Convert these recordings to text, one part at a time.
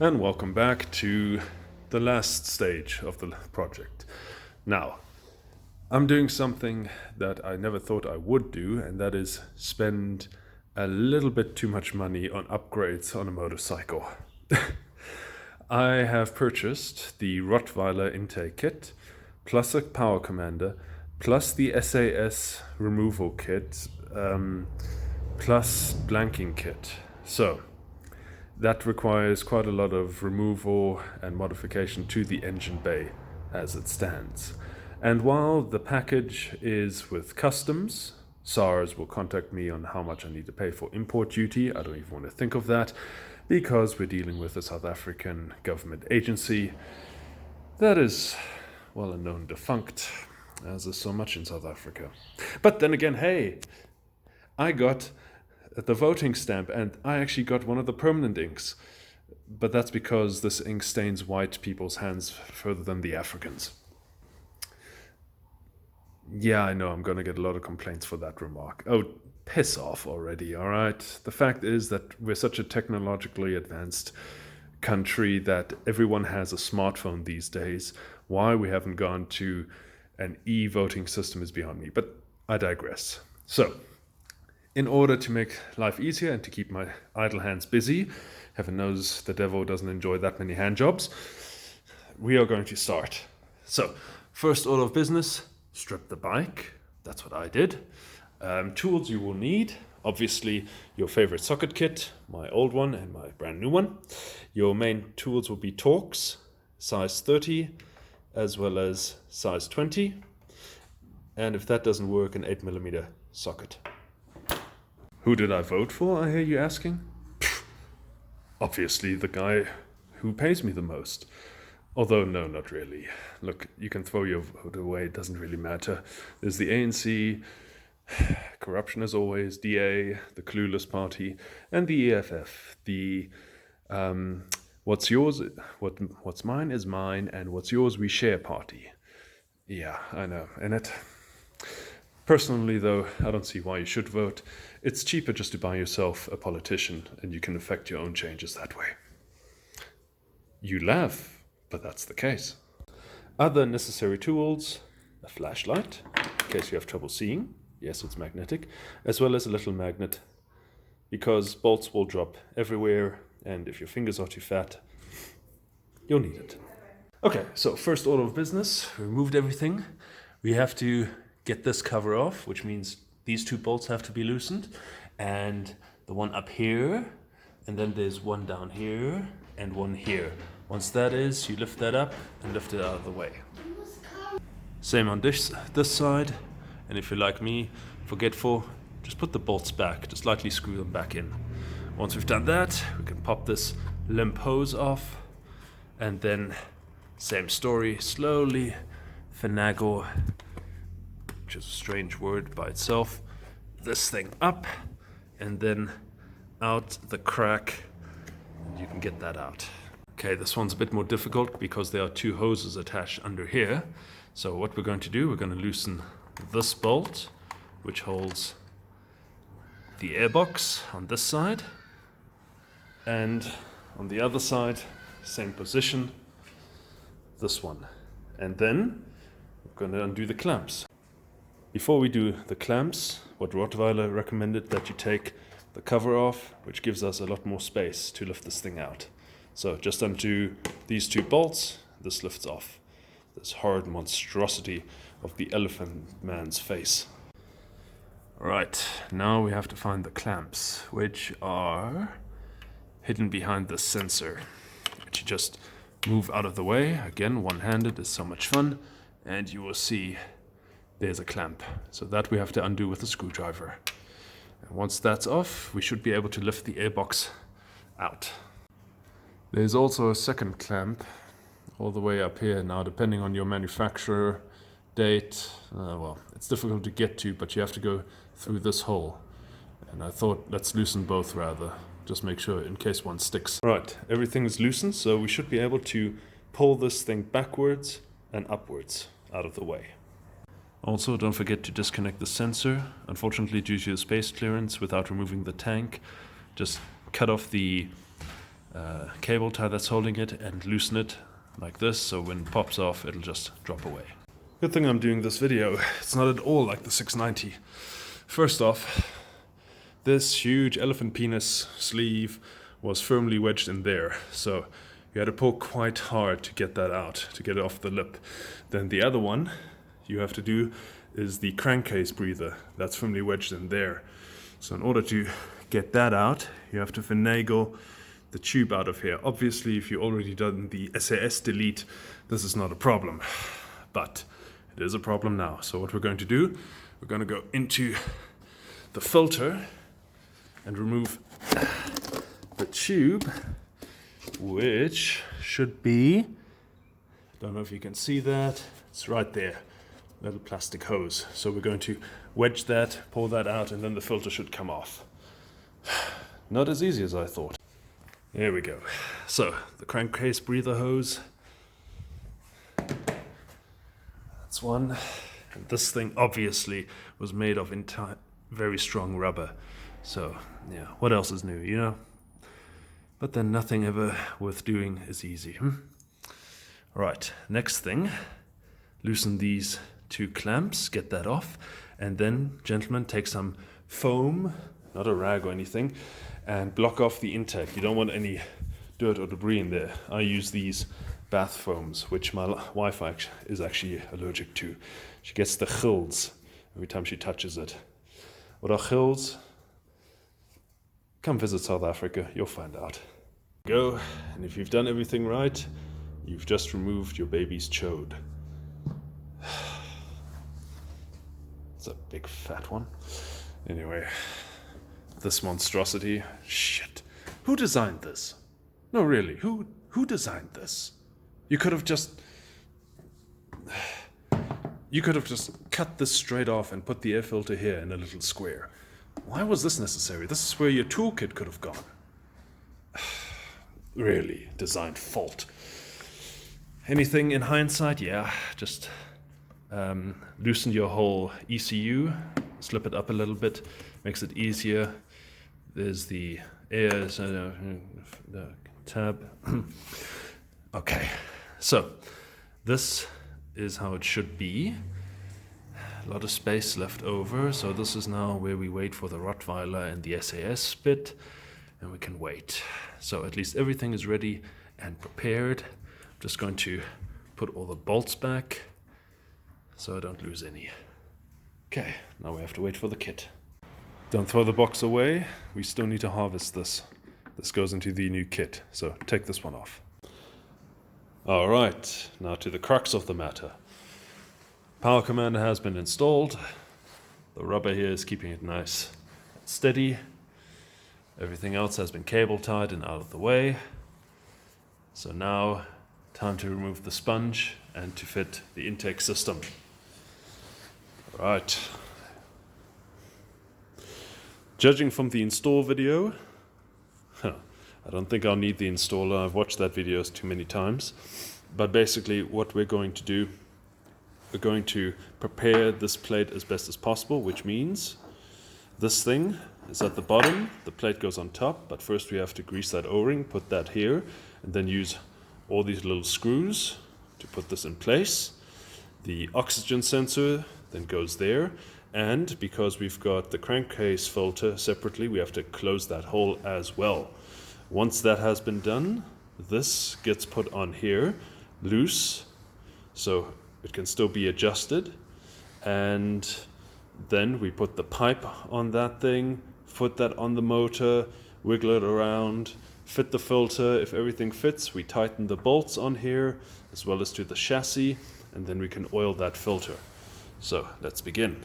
and welcome back to the last stage of the project. Now, I'm doing something that I never thought I would do, and that is spend a little bit too much money on upgrades on a motorcycle. I have purchased the Rottweiler intake kit, plus a power commander, plus the SAS removal kit, plus blanking kit. So that requires quite a lot of removal and modification to the engine bay as it stands. And while the package is with customs, SARS will contact me on how much I need to pay for import duty. I don't even want to think of that because we're dealing with a South African government agency that is, well, a known defunct, as is so much in South Africa. But then again, hey, I got the voting stamp, and I actually got one of the permanent inks. But that's because this ink stains white people's hands further than the Africans. Yeah, I know I'm going to get a lot of complaints for that remark. Oh, piss off already, all right? The fact is that we're such a technologically advanced country that everyone has a smartphone these days. Why we haven't gone to an e-voting system is beyond me, but I digress. So, in order to make life easier and to keep my idle hands busy, heaven knows the devil doesn't enjoy that many hand jobs, we are going to start. So, first order of business, strip the bike. That's what I did. Tools you will need, obviously your favorite socket kit, my old one and my brand new one. Your main tools will be Torx, size 30, as well as size 20. And if that doesn't work, an 8mm socket. Who did I vote for, I hear you asking? Obviously the guy who pays me the most. Although, no, not really. Look, you can throw your vote away, it doesn't really matter. There's the ANC, corruption as always, DA, the clueless party, and the EFF, the what's yours, what's mine is mine, and what's yours we share party. Yeah, I know, and it... Personally, though, I don't see why you should vote. It's cheaper just to buy yourself a politician, and you can affect your own changes that way. You laugh, but that's the case. Other necessary tools, a flashlight, in case you have trouble seeing. Yes, it's magnetic, as well as a little magnet, because bolts will drop everywhere, and if your fingers are too fat, you'll need it. Okay, so first order of business, we removed everything. We have to get this cover off, which means these two bolts have to be loosened, and the one up here, and then there's one down here and one here. Once that is, you lift that up and lift it out of the way. Same on this side, and if you're like me, forgetful, just put the bolts back, just lightly screw them back in. Once we've done that, we can pop this limp hose off, and then same story, slowly finagle, which is a strange word by itself, this thing up and then out the crack, and you can get that out. Okay, this one's a bit more difficult because there are two hoses attached under here. So what we're going to do, we're going to loosen this bolt, which holds the airbox on this side, and on the other side, same position, this one. And then we're going to undo the clamps. Before we do the clamps, what Rottweiler recommended that you take the cover off, which gives us a lot more space to lift this thing out. So just undo these two bolts, this lifts off this horrid monstrosity of the elephant man's face. Alright, now we have to find the clamps, which are hidden behind the sensor, which you just move out of the way. Again, one-handed is so much fun, and you will see there's a clamp. So that we have to undo with a screwdriver. And once that's off, we should be able to lift the airbox out. There's also a second clamp all the way up here. Now, depending on your manufacturer, date, well, it's difficult to get to, but you have to go through this hole. And I thought, let's loosen both rather. Just make sure in case one sticks. Right, everything is loosened, so we should be able to pull this thing backwards and upwards out of the way. Also, don't forget to disconnect the sensor. Unfortunately, due to the space clearance, without removing the tank, just cut off the cable tie that's holding it and loosen it like this, so when it pops off it'll just drop away. Good thing I'm doing this video. It's not at all like the 690. First off, this huge elephant penis sleeve was firmly wedged in there, so you had to pull quite hard to get that out, to get it off the lip. Then the other one you have to do is the crankcase breather. That's firmly wedged in there. So in order to get that out, you have to finagle the tube out of here. Obviously, if you've already done the SAS delete, this is not a problem, but it is a problem now. So what we're going to do, we're going to go into the filter and remove the tube, which should be, don't know if you can see that, it's right there, little plastic hose. So we're going to wedge that, pull that out, and then the filter should come off. Not as easy as I thought. There we go. So the crankcase breather hose, that's one. And this thing obviously was made of very strong rubber. So yeah, what else is new, you know? But then nothing ever worth doing is easy. Right, next thing, loosen these two clamps, get that off, and then, gentlemen, take some foam, not a rag or anything, and block off the intake. You don't want any dirt or debris in there. I use these bath foams, which my wife is actually allergic to. She gets the chills every time she touches it. What are chills? Come visit South Africa, you'll find out. Go, and if you've done everything right, you've just removed your baby's chode. It's a big fat one. Anyway, this monstrosity, shit. Who designed this? No, really, who designed this? You could have just cut this straight off and put the air filter here in a little square. Why was this necessary? This is where your toolkit could have gone. Really, design fault. Anything in hindsight? Yeah, just loosen your whole ECU, slip it up a little bit, makes it easier. There's the air, the tab. Okay, so this is how it should be. A lot of space left over, so this is now where we wait for the Rottweiler and the SAS bit, and we can wait. So at least everything is ready and prepared. I'm just going to put all the bolts back so I don't lose any. Okay, now we have to wait for the kit. Don't throw the box away, we still need to harvest this. This goes into the new kit, so take this one off. Alright, now to the crux of the matter. Power commander has been installed. The rubber here is keeping it nice and steady. Everything else has been cable tied and out of the way. So now, time to remove the sponge and to fit the intake system. Right. Judging from the install video, I don't think I'll need the installer. I've watched that video too many times. But basically what we're going to do, we're going to prepare this plate as best as possible, which means this thing is at the bottom, the plate goes on top, but first we have to grease that O-ring, put that here, and then use all these little screws to put this in place. The oxygen sensor then goes there, and because we've got the crankcase filter separately, we have to close that hole as well. Once that has been done, this gets put on here, loose, so it can still be adjusted, and then we put the pipe on that thing, put that on the motor, wiggle it around, fit the filter. If everything fits, we tighten the bolts on here as well as to the chassis, and then we can oil that filter. So let's begin.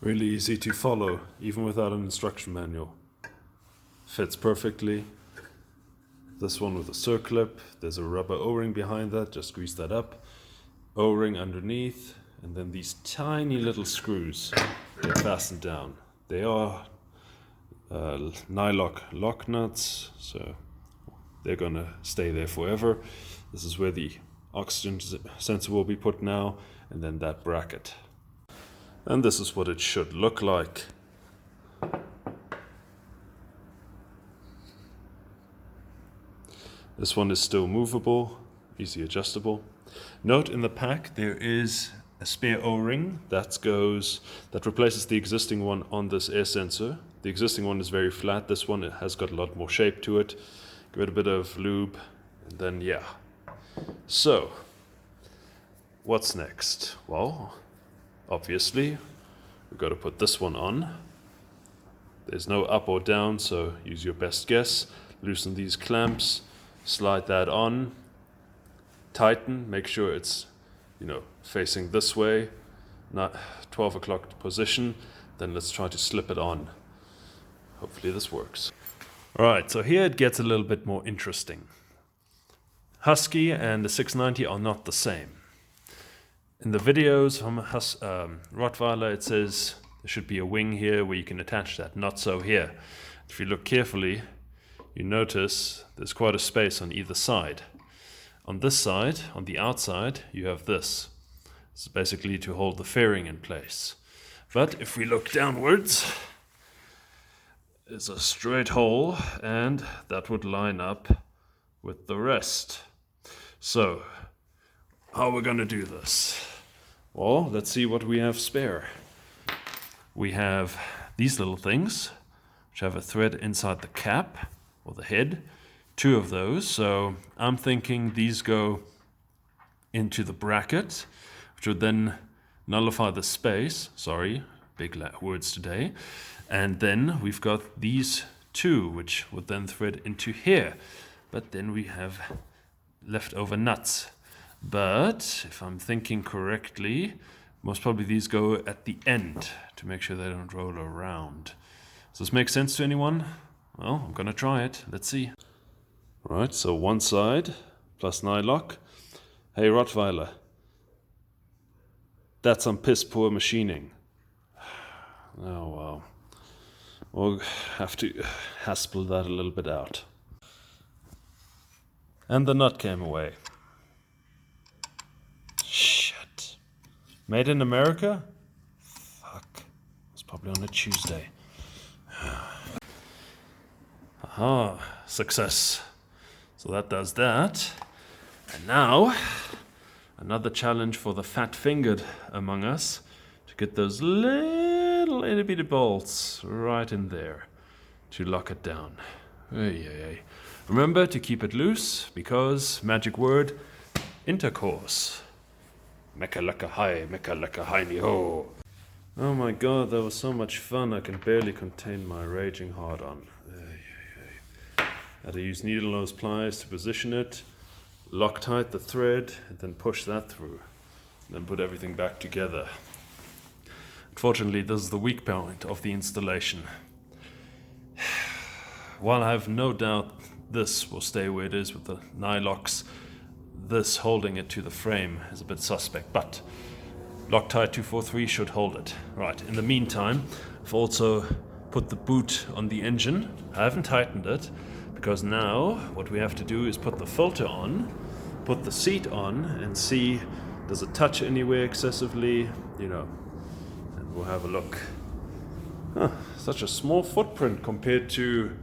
Really easy to follow, even without an instruction manual. Fits perfectly. This one with a circlip, there's a rubber O-ring behind that, just grease that up. O-ring underneath, and then these tiny little screws get fastened down. They are nylock lock nuts, so they're gonna stay there forever. This is where the oxygen sensor will be put now, and then that bracket. And this is what it should look like. This one is still movable, easy adjustable. Note in the pack there is a spare O-ring that replaces the existing one on this air sensor. The existing one is very flat. This one has got a lot more shape to it. Give it a bit of lube, and then yeah. So, what's next? Well, obviously, we've got to put this one on. There's no up or down, so use your best guess. Loosen these clamps, slide that on, tighten, make sure it's, facing this way, not 12 o'clock position. Then let's try to slip it on. Hopefully this works. All right, so here it gets a little bit more interesting. Husky and the 690 are not the same. In the videos from Rottweiler, it says there should be a wing here where you can attach that. Not so here. If you look carefully, you notice there's quite a space on either side. On this side, on the outside, you have this. This is basically to hold the fairing in place. But if we look downwards, it's a straight hole, and that would line up with the rest. So, how are we going to do this? Well, let's see what we have spare. We have these little things, which have a thread inside the cap, or the head. 2 of those, so I'm thinking these go into the bracket, which would then nullify the space. Sorry, big words today. And then we've got these 2, which would then thread into here. But then we have leftover nuts. But if I'm thinking correctly, most probably these go at the end to make sure they don't roll around. Does this make sense to anyone? Well, I'm gonna try it. Let's see. Right, so one side plus nylock. Hey Rottweiler, that's some piss poor machining. Oh well. We'll have to haspel that a little bit out. And the nut came away. Shit. Made in America? Fuck. It's probably on a Tuesday. Aha, success. So that does that. And now, another challenge for the fat-fingered among us to get those little itty-bitty bolts right in there to lock it down. Remember to keep it loose because, magic word, intercourse. Mecca lecca hi ni ho. Oh my god, that was so much fun I can barely contain my raging hard on. Had to use needle nose pliers to position it, Loctite the thread, and then push that through. And then put everything back together. Unfortunately, this is the weak point of the installation. While I have no doubt this will stay where it is with the nylocks, this holding it to the frame is a bit suspect, but Loctite 243 should hold it. Right, in the meantime, I've also put the boot on the engine. I haven't tightened it, because now what we have to do is put the filter on, put the seat on, and see, does it touch anywhere excessively, and we'll have a look. Such a small footprint compared to,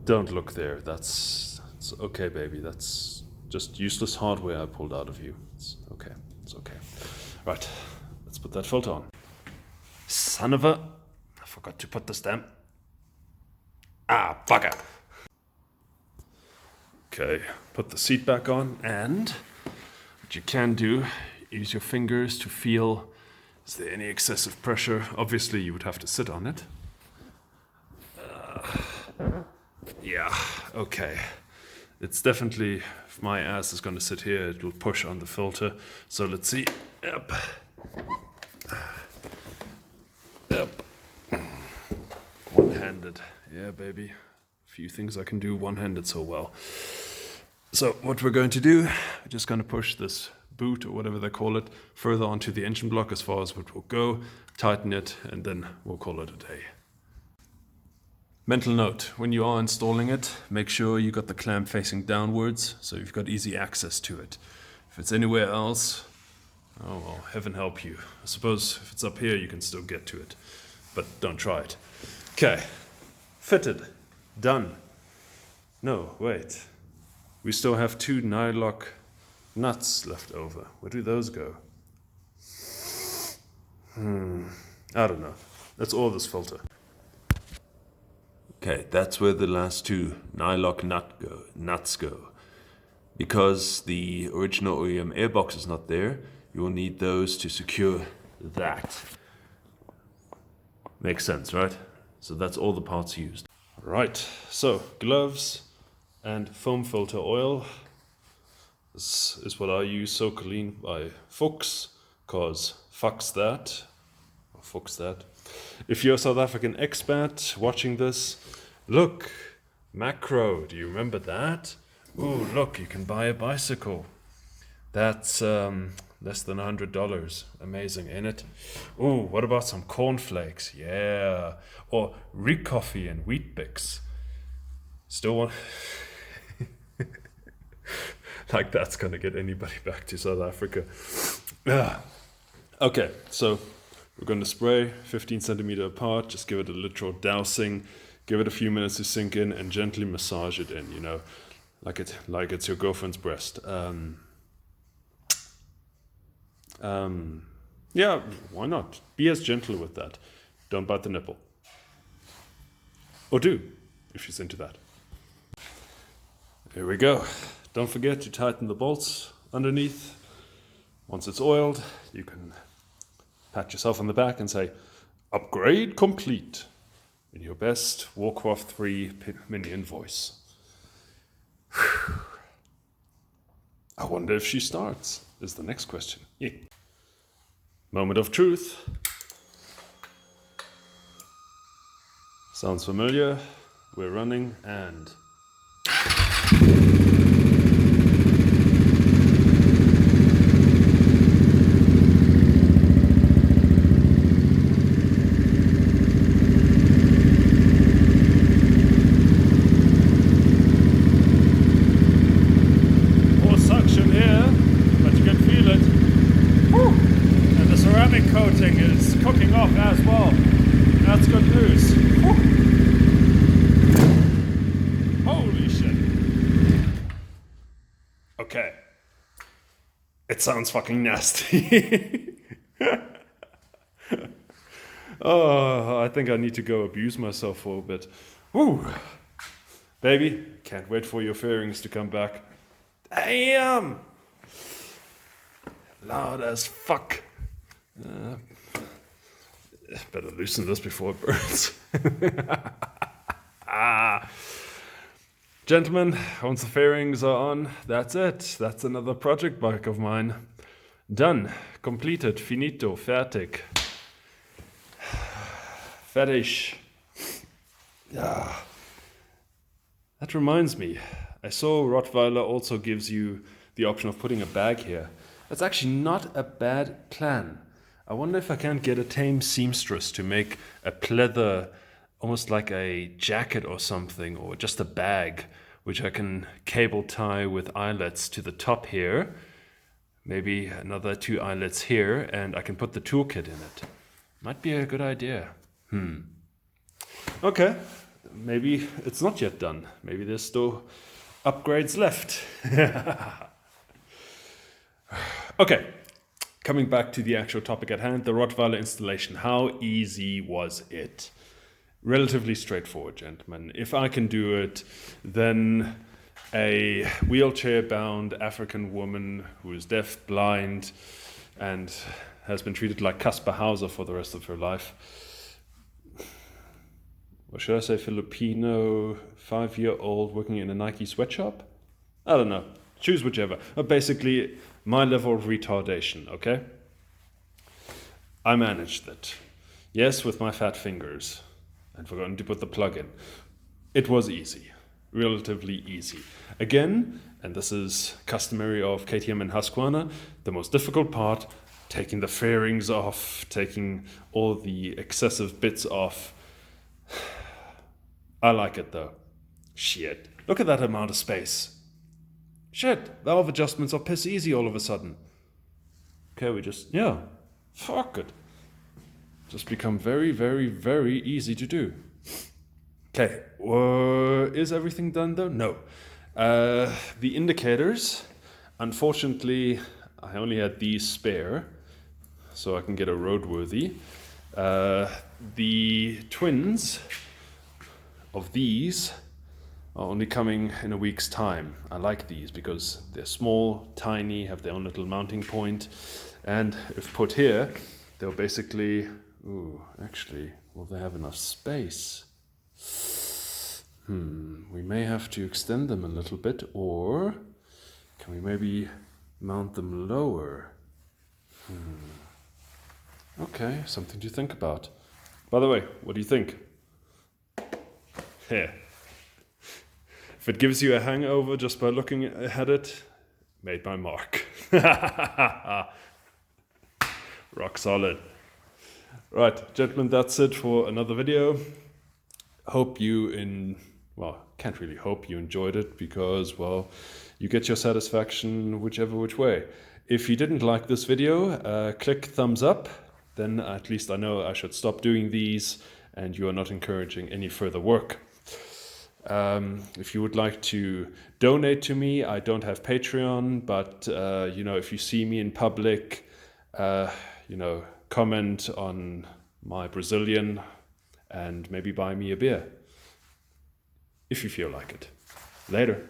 don't look there, it's okay baby, that's just useless hardware I pulled out of you. It's okay. Right, let's put that filter on. Son of a... I forgot to put the stamp. Ah, bugger. Okay, put the seat back on, and what you can do, use your fingers to feel, is there any excessive pressure? Obviously you would have to sit on it. Yeah, okay. It's definitely, if my ass is going to sit here, it will push on the filter. So let's see. Yep. One-handed. Yeah, baby. A few things I can do one-handed so well. So what we're going to do, we're just going to push this boot, or whatever they call it, further onto the engine block as far as it will go, tighten it, and then we'll call it a day. Mental note, when you are installing it, make sure you got the clamp facing downwards, so you've got easy access to it. If it's anywhere else, oh well, heaven help you. I suppose if it's up here, you can still get to it, but don't try it. Okay, fitted. Done. No, wait. We still have 2 nylock nuts left over. Where do those go? I don't know. That's all this filter. Okay, that's where the last 2 nylock nuts go. Because the original OEM airbox is not there, you will need those to secure that. Makes sense, right? So that's all the parts used. Right, so gloves and foam filter oil. This is what I use, So Clean by Fuchs, cause fucks that. Or fucks that. If you're a South African expat watching this, look, Macro, do you remember that? Ooh, look, you can buy a bicycle. That's less than $100. Amazing, ain't it? Ooh, what about some cornflakes? Yeah. Or Rick coffee and Wheat Bix. Still want... like that's gonna get anybody back to South Africa. Okay, so we're going to spray 15 centimeter apart, just give it a literal dousing, give it a few minutes to sink in and gently massage it in, you know, like it's your girlfriend's breast. Yeah, why not? Be as gentle with that. Don't bite the nipple. Or do, if she's into that. Here we go. Don't forget to tighten the bolts underneath. Once it's oiled, you can pat yourself on the back and say, upgrade complete, in your best Warcraft 3 minion voice. I wonder if she starts, is the next question. Yeah. Moment of truth. Sounds familiar. We're running and... coating is cooking off as well. That's good news. Whew. Holy shit. Okay. It sounds fucking nasty. Oh, I think I need to go abuse myself for a bit. Woo. Baby, can't wait for your fairings to come back. Damn! Loud as fuck. Better loosen this before it burns. Gentlemen, once the fairings are on, that's it. That's another project bike of mine. Done. Completed. Finito. Fertig. Fertig. Yeah. That reminds me. I saw Rottweiler also gives you the option of putting a bag here. That's actually not a bad plan. I wonder if I can't get a tame seamstress to make a pleather, almost like a jacket or something, or just a bag, which I can cable tie with eyelets to the top here. Maybe another 2 eyelets here, and I can put the toolkit in it. Might be a good idea. Okay, maybe it's not yet done. Maybe there's still upgrades left. Okay. Coming back to the actual topic at hand, the Rottweiler installation. How easy was it? Relatively straightforward, gentlemen. If I can do it, then a wheelchair-bound African woman who is deaf, blind, and has been treated like Caspar Hauser for the rest of her life. Or should I say Filipino, 5-year-old working in a Nike sweatshop? I don't know. Choose whichever. Basically, my level of retardation, okay? I managed it. Yes, with my fat fingers. And forgotten to put the plug in. It was easy. Relatively easy. Again, and this is customary of KTM and Husqvarna, the most difficult part, taking the fairings off, taking all the excessive bits off. I like it though. Shit. Look at that amount of space. Shit, valve adjustments are piss easy all of a sudden. Okay, fuck it. Just become very, very, very easy to do. Okay, is everything done though? No. The indicators, unfortunately, I only had these spare, so I can get a roadworthy. The twins of these are only coming in a week's time. I like these because they're small, tiny, have their own little mounting point, and if put here, they'll basically, actually, will they have enough space? We may have to extend them a little bit, or can we maybe mount them lower? Okay, something to think about. By the way, what do you think? Here. If it gives you a hangover just by looking at it, made my mark. Rock solid. Right, gentlemen, that's it for another video. Hope you can't really hope you enjoyed it because, well, you get your satisfaction whichever which way. If you didn't like this video, click thumbs up. Then at least I know I should stop doing these and you are not encouraging any further work. If you would like to donate to me, I don't have Patreon, but if you see me in public, comment on my Brazilian and maybe buy me a beer if you feel like it. Later.